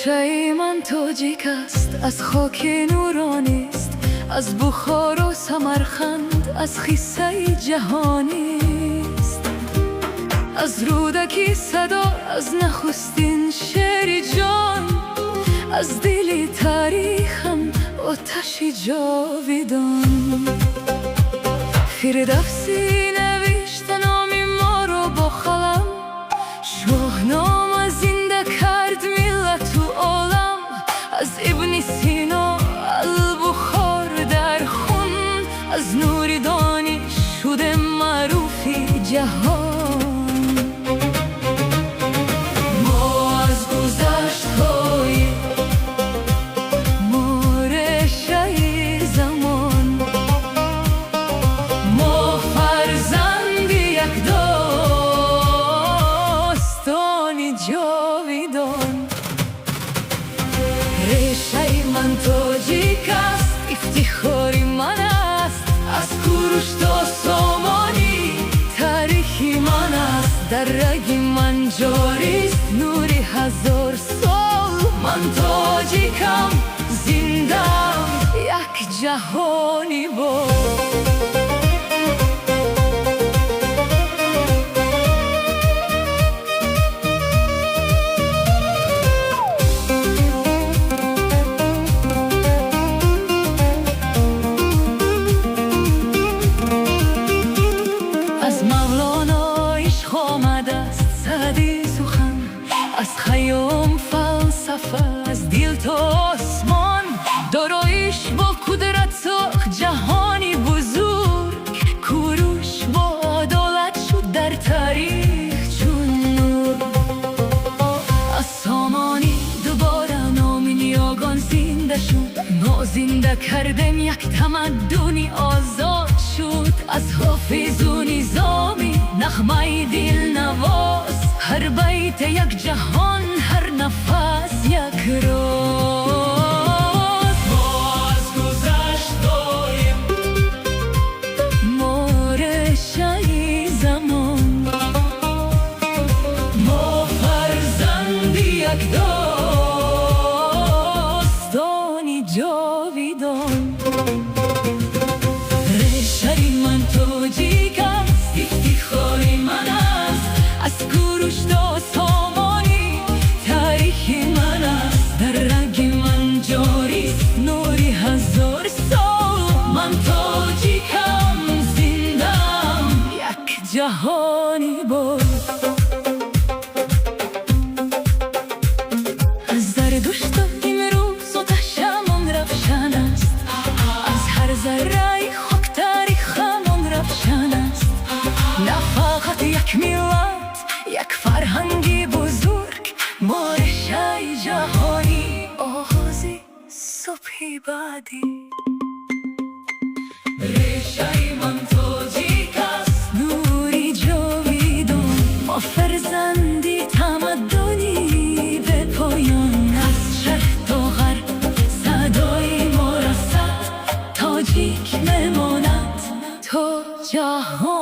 ریشه من تاجیک است، از خاک نورانی است، از بخار و سمرقند، از خیسه جهانی است. از رودکی صدا، از نخستین شعر جان، از دل تاریخم آتشی جاویدان. فردوسی نوشت نام ما رو با قلم، شاهنامه زنده کرد ملت و عالم. از ابن سینا البخار در خون، از نور دانش شده معروفی جهان. ما از گذشت‌های ما رشته زمان، ما فرزند یک داستان جاویدان. ریشه من تاجیک است، افتخاری من است، از کوروش تا سامانی تاریخی من است. در رگ من جاری است نور هزار سال، من تاجیکم زندم یک جهانی بود. از خیام فلسفه، از دل تا آسمان، دارایش با قدرت ساخت جهانی بزرگ. کوروش با عدالت شد در تاریخ چون نور. از سامانی دوباره نام نیاگان زنده شد، ما زنده کردیم یک تمدنی آزاد شد. از حافظ و نظامی نغمه دل نواز، هر بیت یک جهان، هر نفس یک راز. ما از گذشت داریم ما رشته زمان، ما فرزند یک داستان جاویدان. ریشه من تاجیک است، افتخاری من است، از کوروش تا سامانی تاریخی من است. در رگ من جاری است نوری هزار سال، من تاجیکم زندم یک جهانی بود. از زردشت تا امروز آتشمان روشن است، از هر ذره خاک تاریخمان روشن است. نه فقط یک ملت، یک فرهنگی بزرگ، ما رشته جهانی، آغازی صبحی بعدی. ریشه من تاجیک است، نوری جاویدان، ما فرزندی تمدنی به پایان. از شرق تا غرب صدای ما رسد، تاجیک میماند تا جهان.